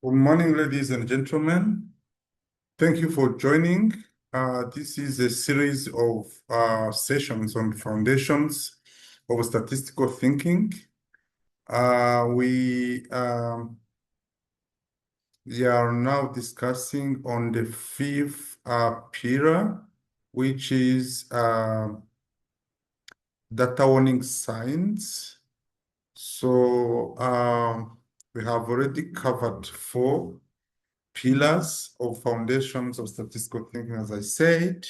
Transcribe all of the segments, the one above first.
Good morning, ladies and gentlemen. Thank you for joining. This is a series of sessions on foundations of statistical thinking. We are now discussing on the fifth pillar, which is data warning signs. So we have already covered four pillars or foundations of statistical thinking, as I said.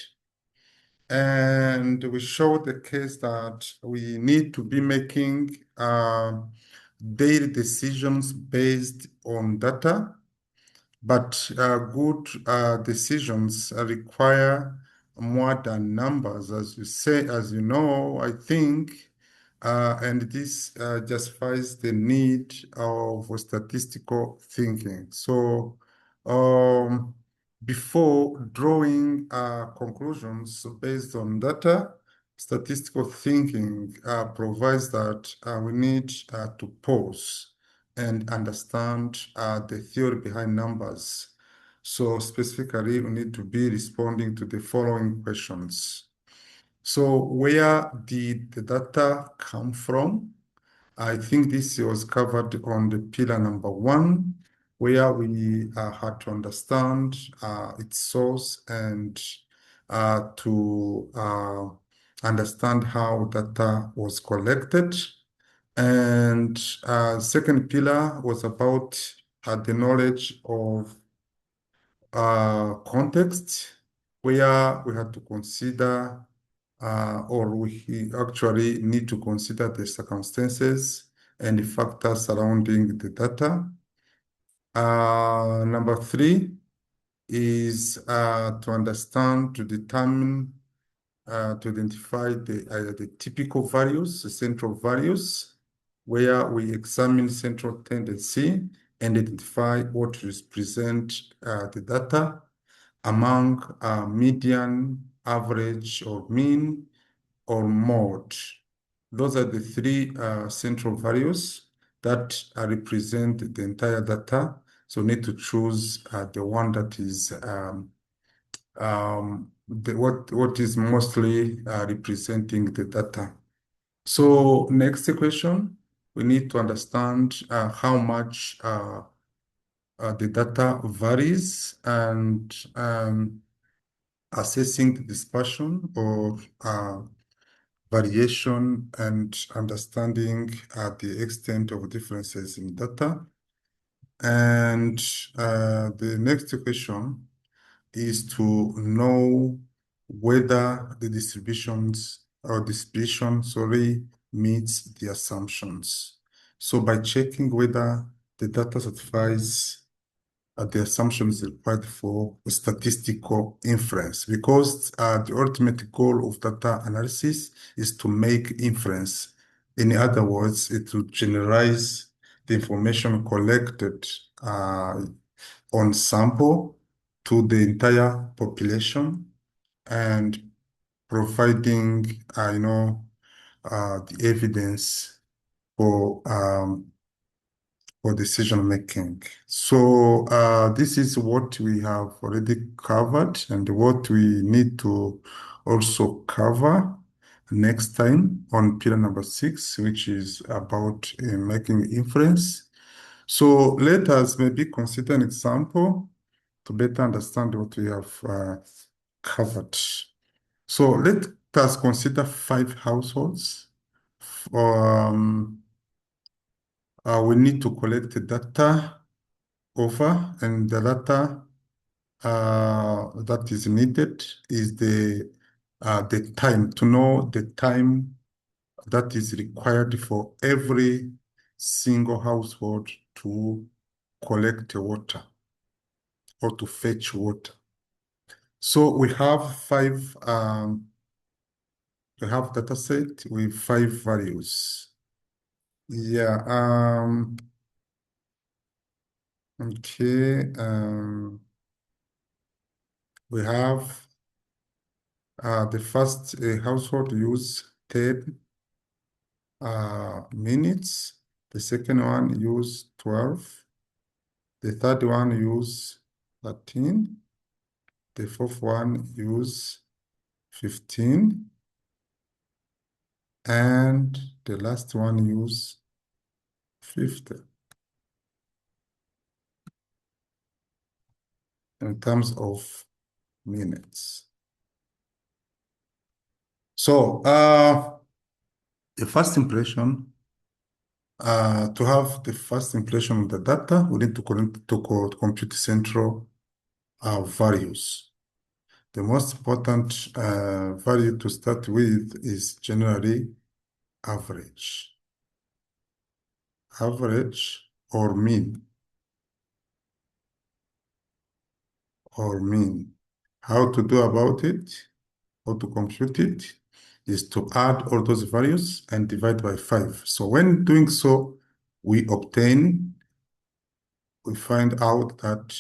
And we showed the case that we need to be making daily decisions based on data, but good decisions require more than numbers, as you say, as you know, I think. And this justifies the need of statistical thinking. So, before drawing conclusions based on data, statistical thinking provides that we need to pause and understand the theory behind numbers. So specifically, we need to be responding to the following questions. So where did the data come from? I think this was covered on the pillar number 1, where we had to understand its source and to understand how data was collected. And second pillar was about the knowledge of context, where we had to consider or we actually need to consider the circumstances and the factors surrounding the data. Number 3 is to understand, to determine, to identify the typical values, the central values, where we examine central tendency and identify what represent the data among median, average, or mean, or mode. Those are the three central values that represent the entire data. So we need to choose the one that is what is mostly representing the data. So next question, we need to understand how much the data varies and assessing the dispersion or variation and understanding the extent of differences in data. And the next question is to know whether the distribution, meets the assumptions. So by checking whether the data satisfies the assumptions required for statistical inference, because the ultimate goal of data analysis is to make inference. In other words, it will generalize the information collected on sample to the entire population and providing, the evidence for decision making. So this is what we have already covered and what we need to also cover next time on pillar number 6, which is about making inference. So let us maybe consider an example to better understand what we have covered. So let us consider 5 households. We need to collect the data over, and the data that is needed is the time, to know the time that is required for every single household to collect water or to fetch water. So we have 5 we have data set with 5 values. Yeah. Okay. We have the first household use 10 minutes. The second one use 12. The third one use 13. The fourth one use 15. And the last one use 50 in terms of minutes. So the first impression, to have the first impression of the data, we need to compute central values. The most important value to start with is generally average. Average or mean. Or mean. How to do about it? How to compute it is to add all those values and divide by 5. So when doing so, we find out that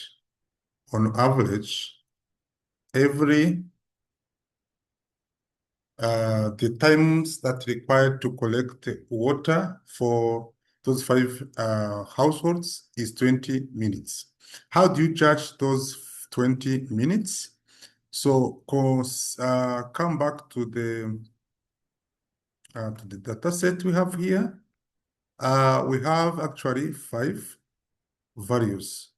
on average, every the times that required to collect water for those 5 households is 20 minutes. How do you judge those 20 minutes? So come back to the data set we have here. We have actually 5 values.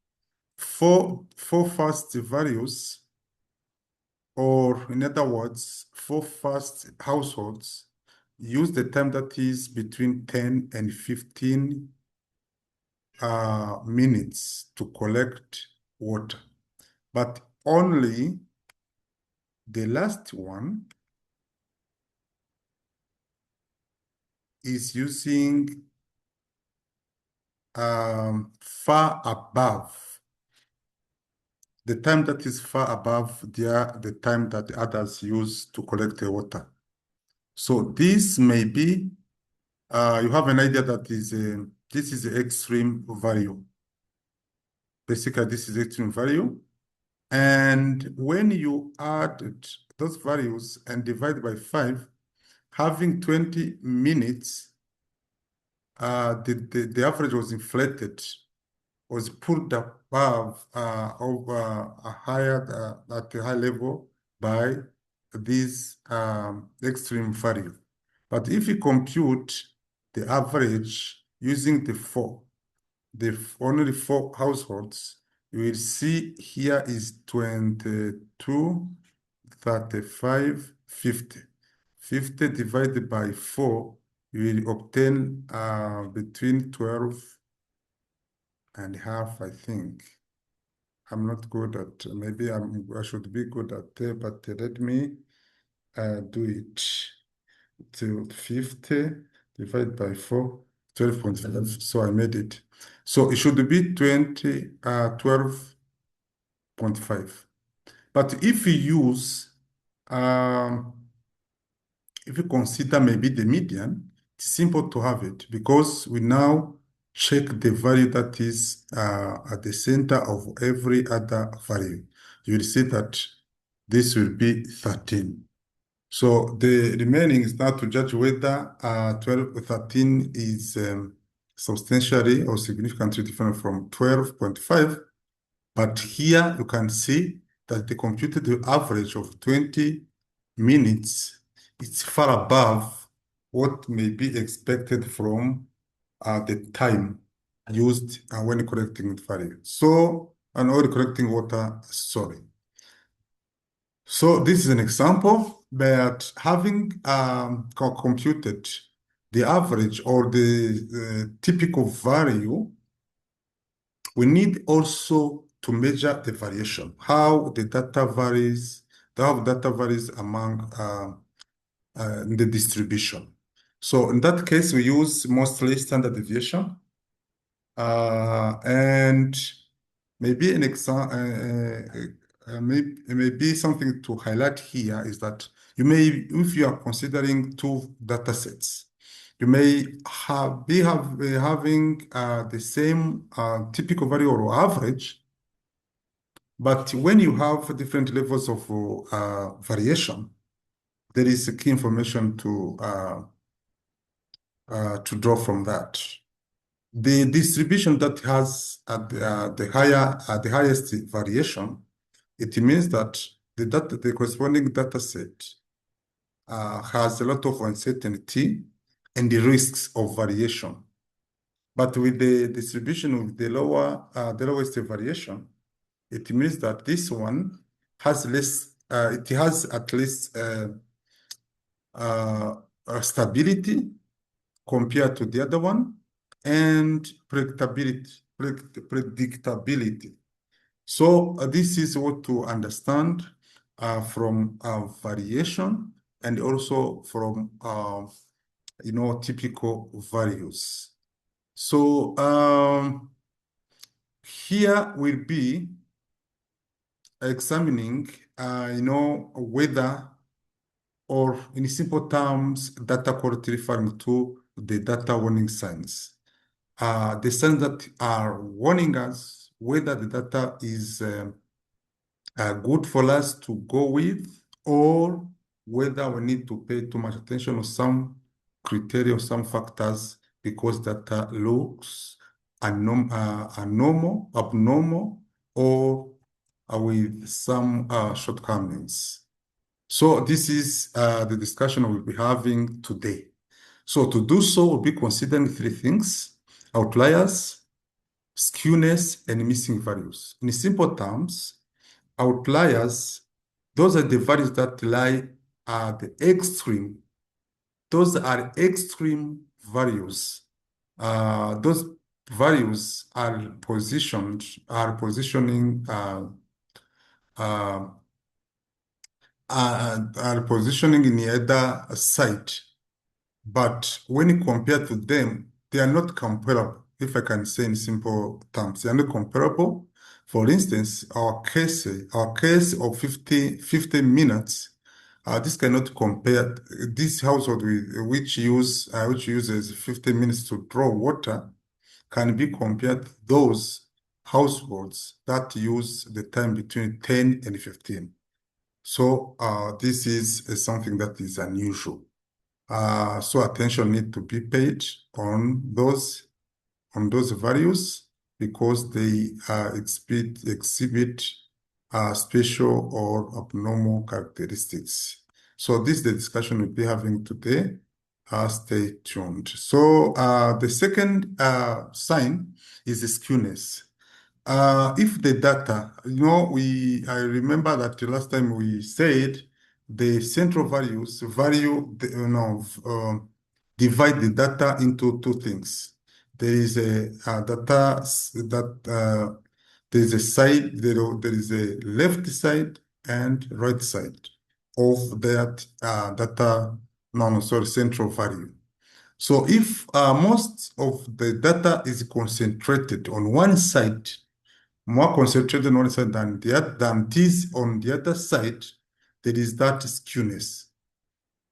Four first values, or in other words, 4 first households use the time that is between 10 and 15 minutes to collect water. But only the last one is using far above the time that is far above the time that the others use to collect the water. So this may be, you have an idea that this is the extreme value. Basically, this is the extreme value. And when you add those values and divide by 5, having 20 minutes, the average was inflated, was put above over a higher at a high level by this extreme value. But if you compute the average using only 4 households, you will see here is 22, 35, 50. 50 divided by 4, you will obtain between 12 and half, I think. I'm not good at, maybe I should be good at but let me do it. To 50 divided by 4, 12.5. So I made it. So it should be 12.5. But if if you consider maybe the median, it's simple to have it because we now check the value that is at the center of every other value. You will see that this will be 13. So the remaining is now to judge whether 13 is substantially or significantly different from 12.5. But here you can see that the computed average of 20 minutes is far above what may be expected from the time used when collecting value. So, and or collecting water, sorry. So this is an example, but having computed the average or the typical value, we need also to measure the variation, how the data varies, how data varies among the distribution. So in that case, we use mostly standard deviation. And maybe an example, maybe something to highlight here is that if you are considering 2 data sets, you may having the same typical value or average, but when you have different levels of variation, there is key information to draw from that. The distribution that has the highest variation, it means that the corresponding data set has a lot of uncertainty and the risks of variation. But with the distribution with the lowest variation, it means that this one has less, it has at least stability compared to the other one and predictability. So this is what to understand from variation and also from typical values. So here we'll be examining whether, or in simple terms, data quality referring to the data warning signs. The signs that are warning us whether the data is good for us to go with, or whether we need to pay too much attention on some criteria, some factors, because data looks abnormal, or with some shortcomings. So this is the discussion we'll be having today. So to do so, we'll be considering three things: outliers, skewness, and missing values. In simple terms, outliers, those are the values that lie at the extreme. Those are extreme values. Those values are positioning uh, are positioning in either side, but when you compare to them, they are not comparable. If I can say in simple terms, they are not comparable. For instance, our case of 50 minutes, this cannot compare. This household which uses 50 minutes to draw water can be compared to those households that use the time between 10 and 15. So this is something that is unusual. So attention need to be paid on those values, because they exhibit special or abnormal characteristics. So this is the discussion we'll be having today. Stay tuned. So the second sign is the skewness. If the data, I remember that the last time we said the central values divide the data into two things. There is a data that there is a side, there is a left side and right side of that central value. So if most of the data is concentrated on one side, more concentrated on one side than it is on the other side, there is that skewness.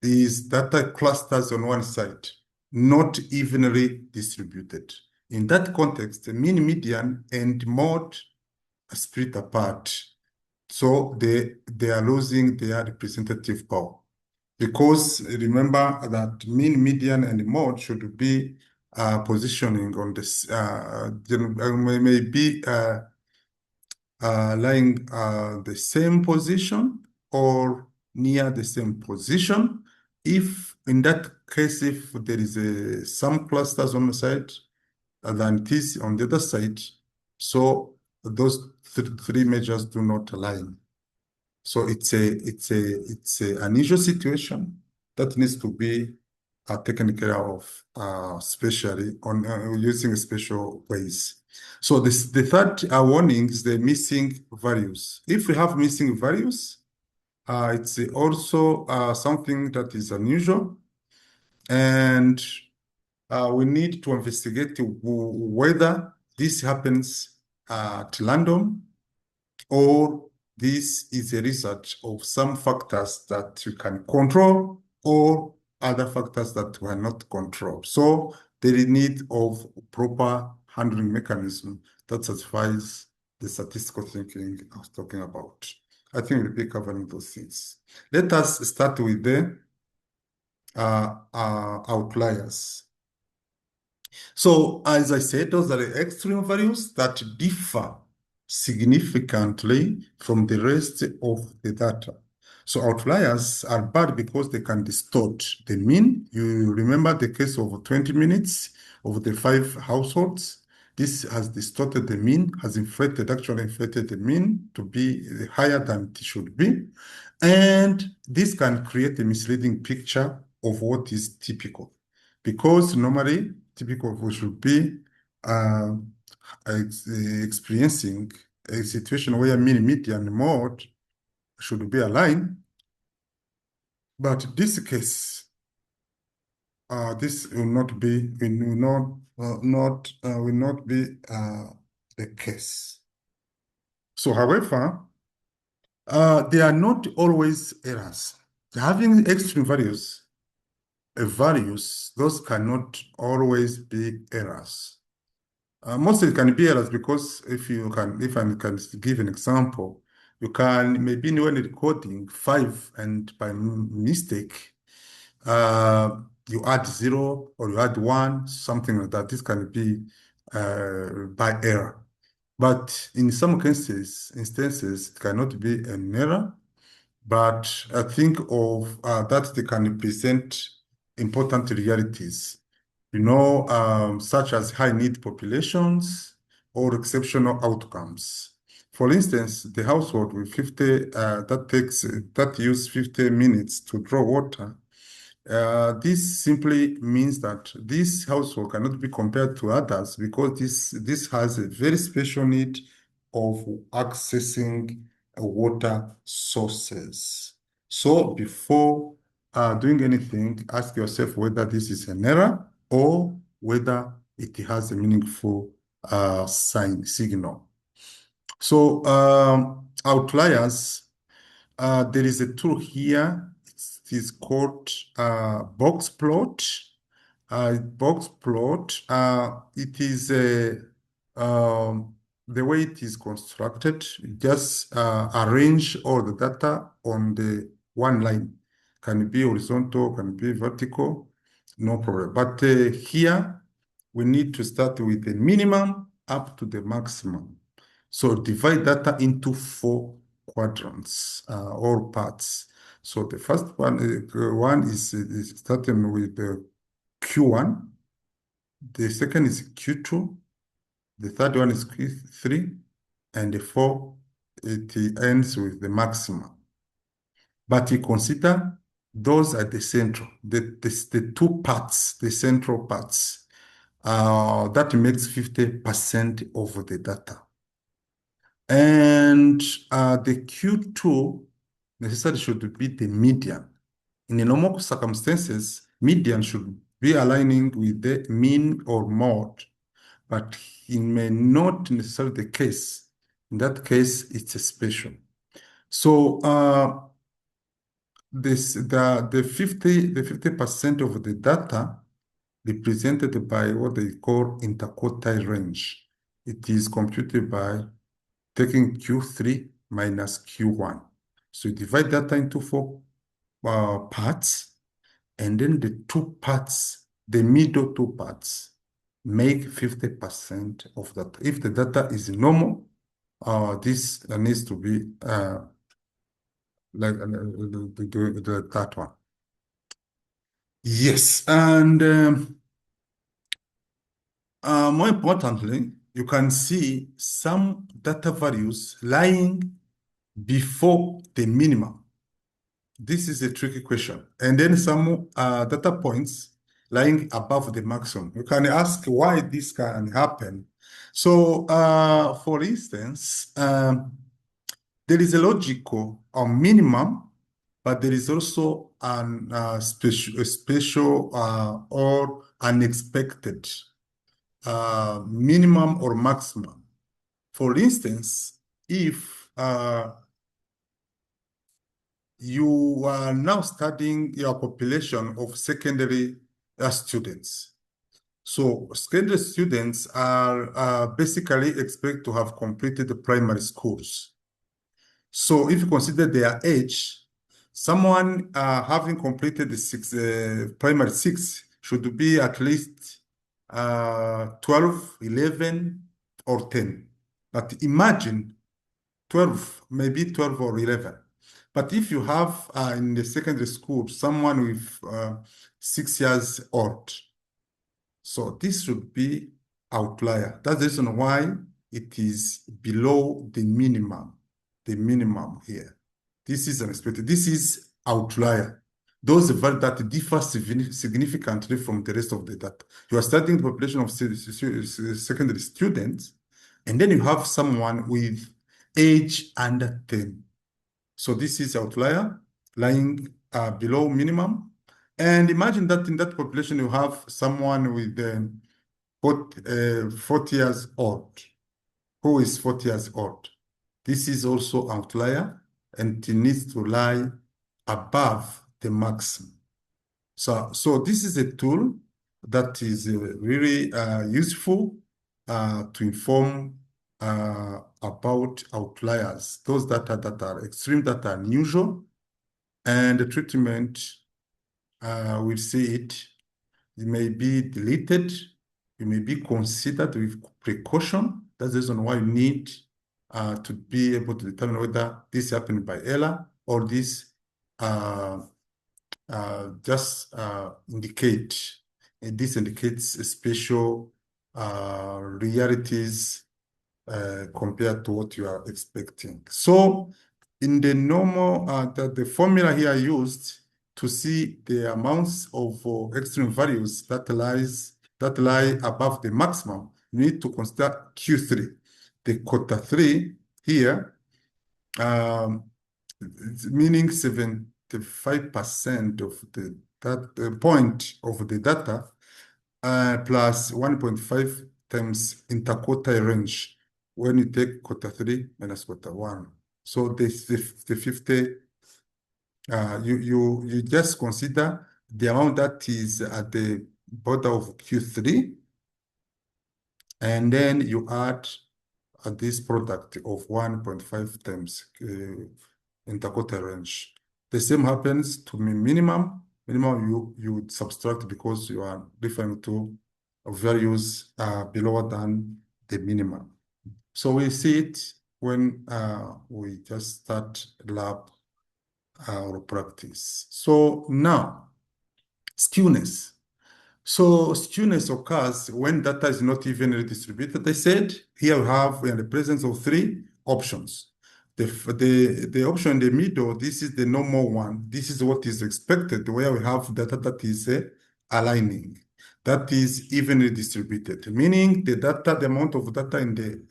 These data clusters on one side, not evenly distributed. In that context, the mean, median, and mode are split apart. So they are losing their representative power. Because remember that mean, median, and mode should be positioning on this, maybe lying the same position or near the same position. If in that case, if there is some clusters on the side than it is on the other side, so those three measures do not align. So it's a unusual situation that needs to be taken care of, especially on using special ways. So the third warning is the missing values. If we have missing values, it's also something that is unusual, and we need to investigate whether this happens at random, or this is a result of some factors that you can control or other factors that were not controlled. So there is need of proper handling mechanism that satisfies the statistical thinking I was talking about. I think we'll be covering those things. Let us start with the outliers. So, as I said, those are the extreme values that differ significantly from the rest of the data. So outliers are bad because they can distort the mean. You remember the case of 20 minutes of the 5 households. This has distorted the mean, actually inflated the mean to be higher than it should be. And this can create a misleading picture of what is typical. Because normally, typical we should be uh, experiencing a situation where mean, median, mode should be aligned. But this case, this will not be the case. So, however, they are not always errors. Having extreme values, those cannot always be errors. Mostly it can be errors because if I can give an example, you can maybe when recording 5 and by mistake, you add 0 or you add 1, something like that. This can be by error. But in some instances, it cannot be an error, but I think of that they can represent important realities, such as high need populations or exceptional outcomes. For instance, the household with 50 that use 50 minutes to draw water. This simply means that this household cannot be compared to others because this has a very special need of accessing water sources. So before doing anything, ask yourself whether this is an error or whether it has a meaningful signal. So outliers, there is a tool here. It is called box plot. Box plot. It is the way it is constructed. Just arrange all the data on the one line. Can be horizontal, can be vertical, no problem. But here we need to start with the minimum up to the maximum. So divide data into 4 quadrants or parts. So the first one is starting with the Q1. The second is Q2. The third one is Q3. And the fourth, it ends with the maximum. But you consider those are the central, the 2 parts, the central parts. That makes 50% of the data. And the Q2 necessarily should be the median. In the normal circumstances, median should be aligning with the mean or mode, but it may not necessarily the case. In that case, it's a special. So the 50% of the data represented by what they call interquartile range. It is computed by taking Q3 minus Q1. So you divide data into 4 parts, and then the 2 parts, the middle 2 parts, make 50% of that. If the data is normal, this needs to be like that one. Yes, and more importantly, you can see some data values lying before the minimum. This is a tricky question. And then some data points lying above the maximum. You can ask why this can happen. So, for instance, there is a logical or minimum, but there is also a special or unexpected minimum or maximum. For instance, if you are now studying your population of secondary students. So secondary students are basically expected to have completed the primary schools. So if you consider their age, someone having completed the primary 6 should be at least 12, 11, or 10. But imagine 12, maybe 12 or 11. But if you have in the secondary school someone with 6 years old, so this should be outlier. That's the reason why it is below the minimum here. This is unexpected. This is outlier. Those values that differ significantly from the rest of the data. You are studying the population of secondary students, and then you have someone with age under 10. So this is outlier lying below minimum. And imagine that in that population, you have someone with 40 years old. Who is 40 years old? This is also outlier, and it needs to lie above the maximum. So this is a tool that is really useful to inform about outliers, those data that are extreme, that are unusual, and the treatment will see it. It may be deleted, it may be considered with precaution. That's the reason why you need to be able to determine whether this happened by error or this uh, just indicate, this indicates special realities compared to what you are expecting. So in the normal, the formula here used to see the amounts of extreme values that lie above the maximum, you need to consider Q3. The quarter 3 here, meaning 75% of that point of the data plus 1.5 times interquartile range when you take quarter 3 minus quarter 1. So the 50, you just consider the amount that is at the border of Q3, and then you add this product of 1.5 times interquartile range. The same happens to minimum. Minimum you would subtract because you are referring to values below than the minimum. So we see it when we just start lab or practice. So now, skewness. So skewness occurs when data is not evenly distributed. I said here we are in the presence of 3 options. The option in the middle, this is the normal one. This is what is expected, where we have data that is aligning. That is evenly distributed, meaning the amount of data in the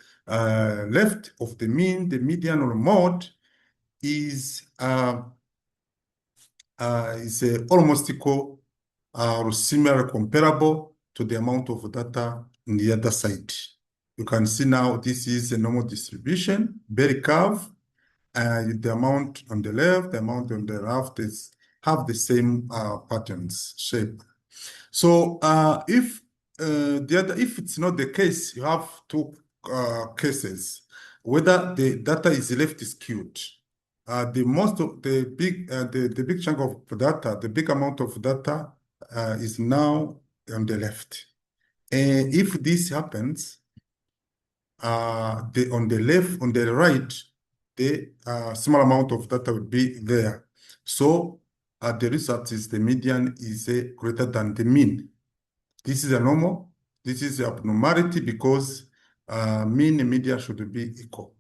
left of the mean, the median, or mode is almost equal or similar, comparable to the amount of data in the other side. You can see now this is a normal distribution, berry curve. The amount on the left, the amount on the right have the same patterns, shape. So if it's not the case, you have 2 cases. Whether the data is left skewed. The big chunk of data, the big amount of data is now on the left. And if this happens, on the right, the small amount of data will be there. So the result is the median is greater than the mean. This is a normal. This is abnormality because mean and median should be equal.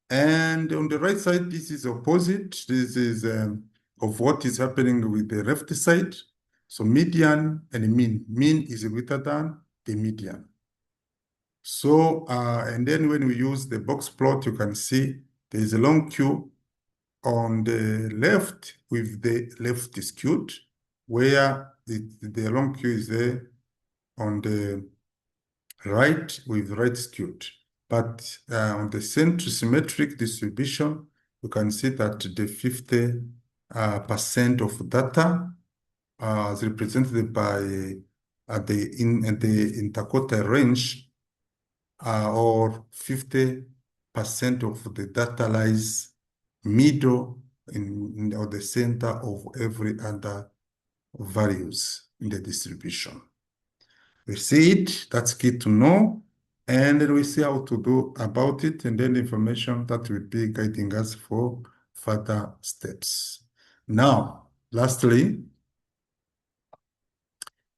And on the right side, this is opposite. This is of what is happening with the left side. So median and mean. Mean is greater than the median. So, and then when we use the box plot, you can see there is a long queue on the left with the left skewed, where the long queue is there on the right with right skewed. But on the symmetric distribution, you can see that the 50% of data is represented by the interquartile range, or 50% of the data lies middle or the center of every other values in the distribution. We see it, that's key to know, and then we see how to do about it, and then the information that will be guiding us for further steps. Now, lastly,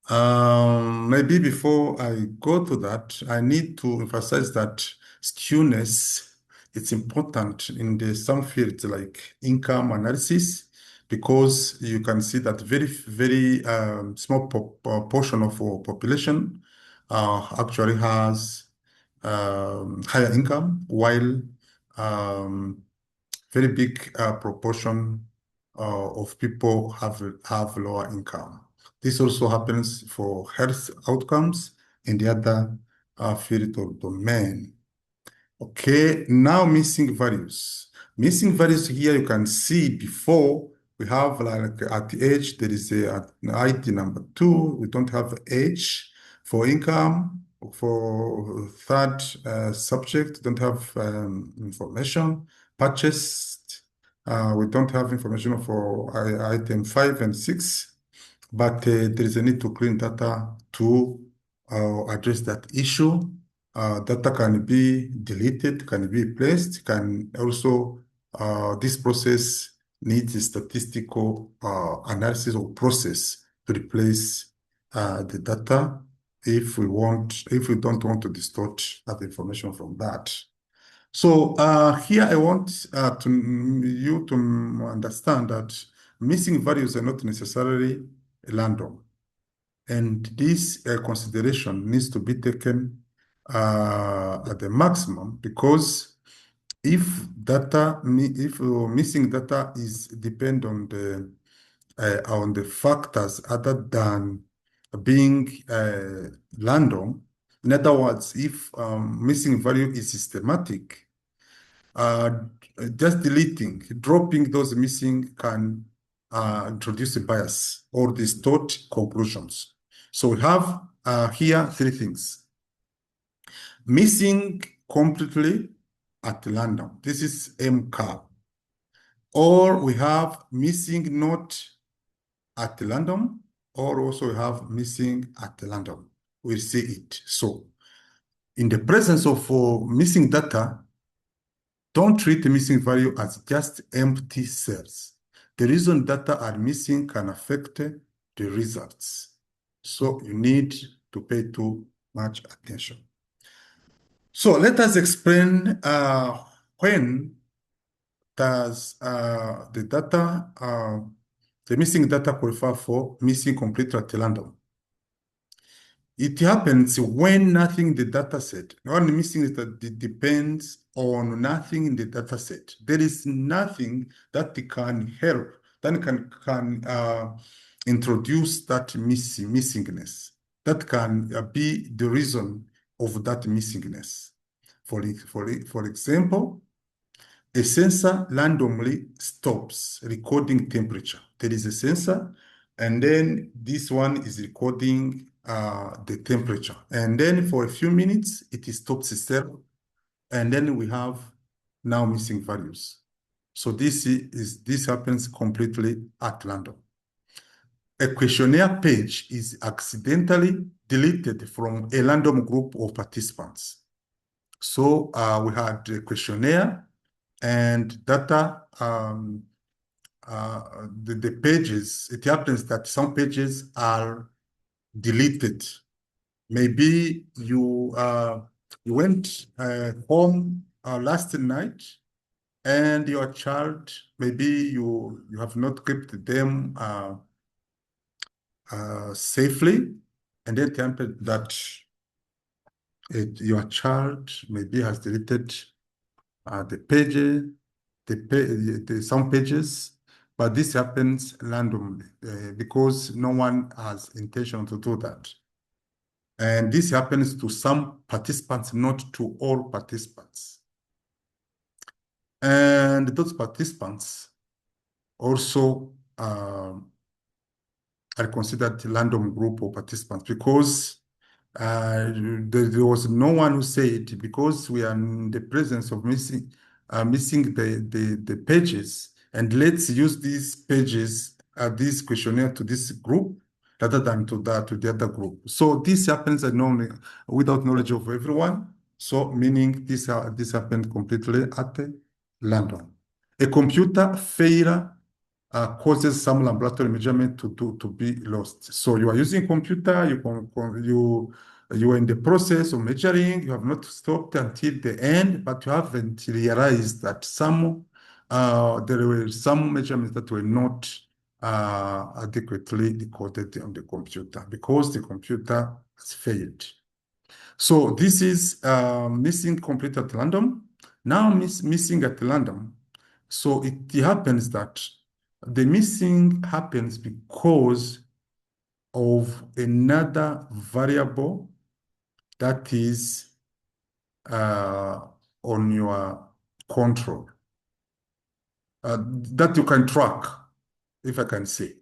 maybe before I go to that, I need to emphasize that skewness is important in some fields like income analysis, because you can see that very small portion of our population actually has higher income, while um, very big proportion of people have lower income. This also happens for health outcomes in the other field of domain. Okay, now missing values. Missing values here you can see before we have like at the age there is an ID number 2. We don't have age for income. For third subject, don't have information. Purchased, we don't have information for item 5 and 6. But there is a need to clean data to address that issue. Data can be deleted, can be replaced, can also, this process needs a statistical analysis or process to replace the data if we don't want to distort that information from that. So here I want you to understand that missing values are not necessarily random. And this consideration needs to be taken at the maximum, because if missing data is depend on the factors other than being random. In other words, if missing value is systematic, uh, just dropping those missing can introduce a bias or distort conclusions. So we have here 3 things. Missing completely at random. This is MCAR. Or we have missing not at random, or also we have missing at random. We'll see it. So in the presence of missing data, don't treat the missing value as just empty cells. The reason data are missing can affect the results. So you need to pay too much attention. So let us explain when does the missing data qualify for missing complete at random. It happens when nothing in the data set, only missing is that it depends on nothing in the data set. There is nothing that can help, that can introduce that missingness, that can be the reason of that missingness. For example, a sensor randomly stops recording temperature. There is a sensor, and then this one is recording the temperature. And then for a few minutes, it stops itself. And then we have now missing values. So this happens completely at random. A questionnaire page is accidentally deleted from a random group of participants. So we had a questionnaire and data, the pages, it happens that some pages are deleted. Maybe you went home last night and your child, maybe you have not kept them safely, and then it happened that your child maybe has deleted the pages, some pages, but this happens randomly because no one has intention to do that. And this happens to some participants, not to all participants. And those participants also are considered a random group of participants, because there was no one who said, because we are in the presence of missing the pages, and let's use these pages, this questionnaire to this group. rather than to the other group. So this happens without knowledge of everyone. So meaning this happened completely at random. A computer failure causes some laboratory measurement to be lost. So you are using computer, you are in the process of measuring, you have not stopped until the end, but you haven't realized that there were some measurements that were not adequately decoded on the computer because the computer has failed. So this is missing complete at random. Now missing at random. So it happens that the missing happens because of another variable that is on your control that you can track, if I can say.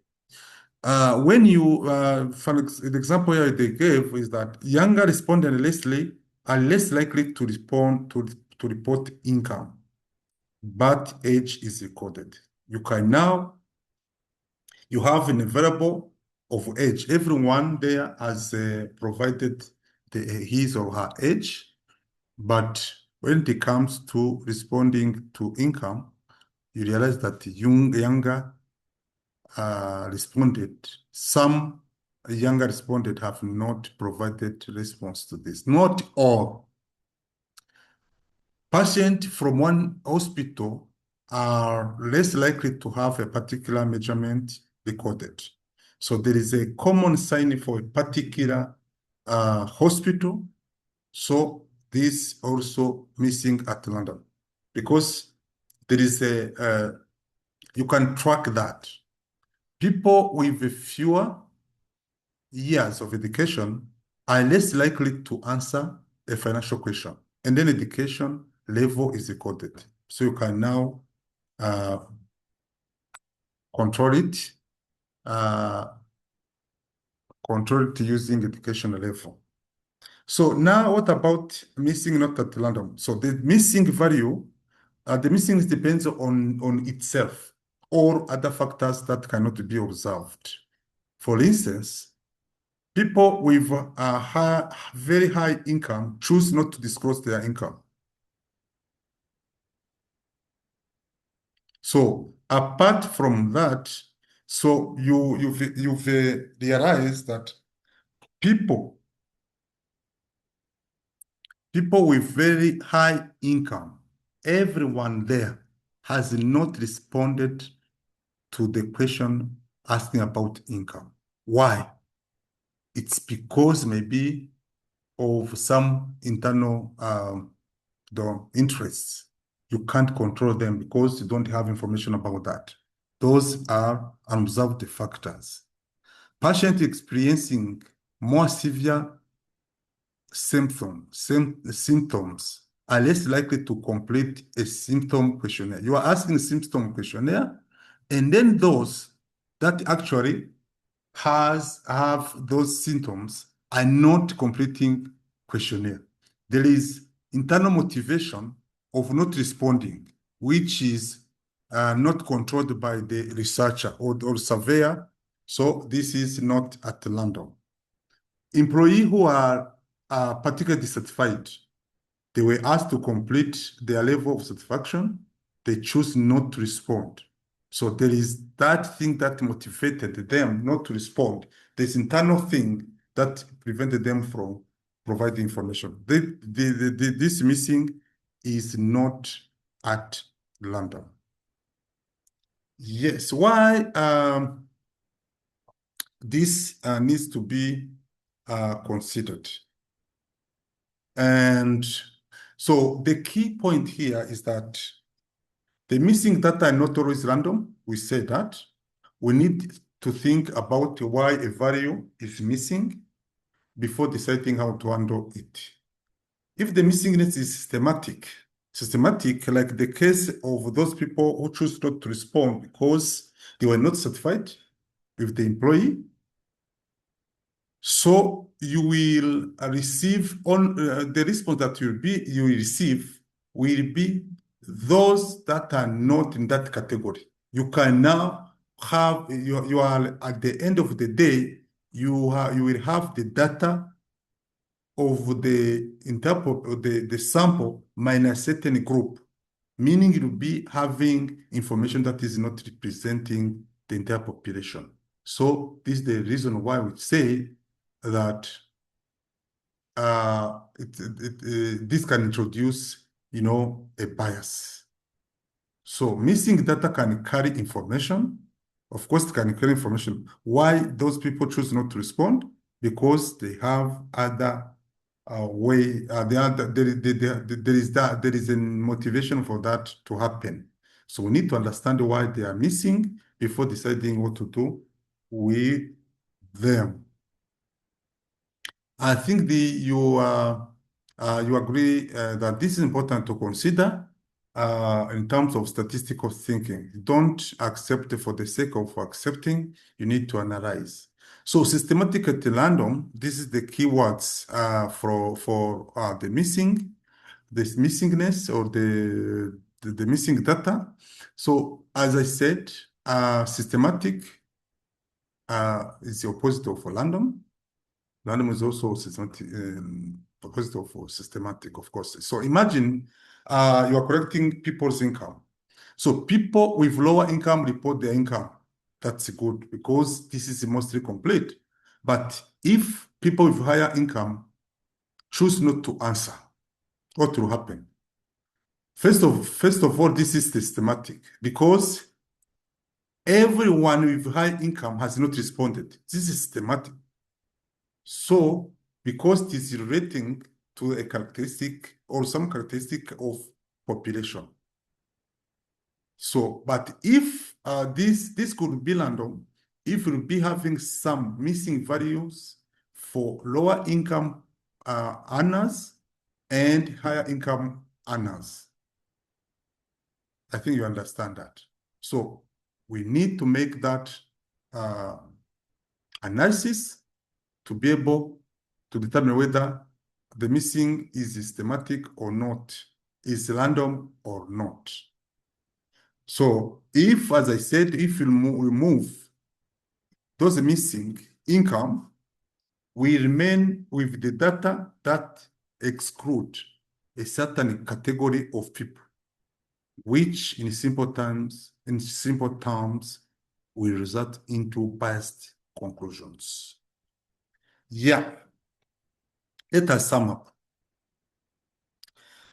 When you, the example here they gave is that younger respondents are less likely to respond to report income, but age is recorded. You have an variable of age. Everyone there has provided his or her age, but when it comes to responding to income, you realize that the younger responded. Some younger responded have not provided response to this. Not all. Patients from one hospital are less likely to have a particular measurement recorded. So there is a common sign for a particular hospital. So this also missing at London because there is you can track that. People with fewer years of education are less likely to answer a financial question. And then education level is recorded. So you can now uh, control it, uh, using education level. So now what about missing not at random? So the missing value, the missing depends on itself or other factors that cannot be observed. For instance, people with a very high income choose not to disclose their income. So apart from that, so you've realized that people with very high income, everyone there has not responded to the question asking about income. Why? It's because maybe of some internal the interests. You can't control them because you don't have information about that. Those are unobserved factors. Patients experiencing more severe symptoms are less likely to complete a symptom questionnaire. You are asking a symptom questionnaire, and then those that actually have those symptoms are not completing questionnaire. There is internal motivation of not responding, which is not controlled by the researcher or surveyor. So this is not at random. Employees who are particularly dissatisfied, they were asked to complete their level of satisfaction. They choose not to respond. So there is that thing that motivated them not to respond. There's internal thing that prevented them from providing information. This missing is not at random. Yes, why this needs to be considered. And so the key point here is that the missing data are not always random. We say that. We need to think about why a value is missing before deciding how to handle it. If the missingness is systematic, like the case of those people who choose not to respond because they were not satisfied with the employee, so you will receive on the response that you will receive will be those that are not in that category. You can now have you are at the end of the day, you will have the data of the sample minus certain group, meaning you'll be having information that is not representing the entire population. So this is the reason why we say that this can introduce, a bias. So missing data can carry information. Of course, it can carry information. Why those people choose not to respond? Because they have other way. There is a motivation for that to happen. So we need to understand why they are missing before deciding what to do with them. I think you agree that this is important to consider in terms of statistical thinking. Don't accept for the sake of accepting. You need to analyze. So systematic at random. This is the keywords for the this missingness or the missing data. So as I said, systematic is the opposite of random. Random is also systematic, opposite of systematic, of course. So imagine you are collecting people's income. So people with lower income report their income. That's good because this is mostly complete. But if people with higher income choose not to answer, what will happen? First of all, this is systematic because everyone with high income has not responded. This is systematic. So, because it is relating to a characteristic or some characteristic of population. So, but if this could be random, if we'll be having some missing values for lower income earners and higher income earners. I think you understand that. So we need to make that analysis to be able to determine whether the missing is systematic or not, is random or not. So if, as I said, if we remove those missing income, we remain with the data that exclude a certain category of people, which in simple terms, will result into biased conclusions. Yeah, let us sum up.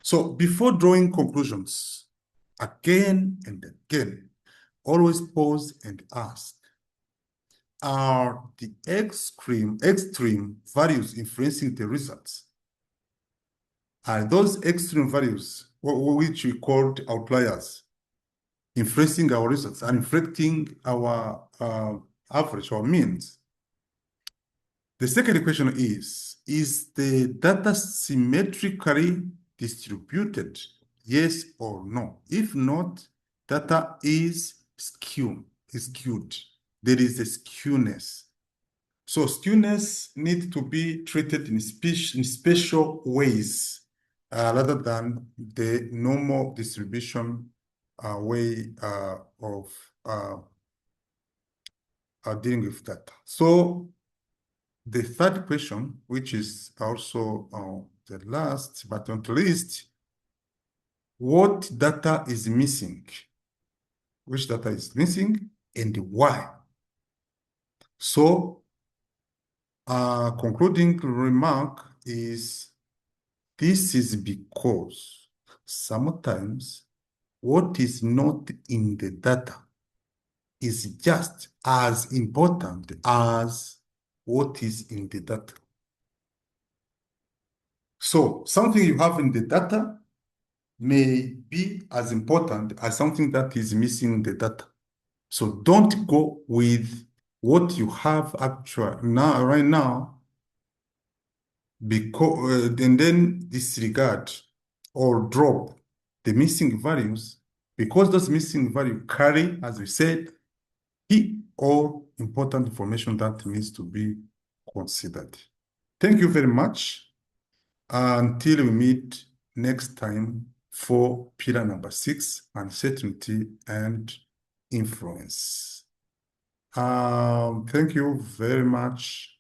So before drawing conclusions, again and again, always pause and ask, are the extreme values influencing the results? Are those extreme values, which we called outliers, influencing our results and inflecting our average or means? The second question is the data symmetrically distributed? Yes or no? If not, data is skewed. There is a skewness. So skewness needs to be treated in special ways rather than the normal distribution way of dealing with data. So the third question, which is also the last but not least, what data is missing? Which data is missing and why? So, concluding remark is this is because sometimes what is not in the data is just as important as what is in the data. So something you have in the data may be as important as something that is missing in the data. So don't go with what you have right now, because and then disregard or drop the missing values, because those missing values carry, as we said, key or important information that needs to be considered. Thank you very much. Until we meet next time for pillar number 6, uncertainty and influence. Thank you very much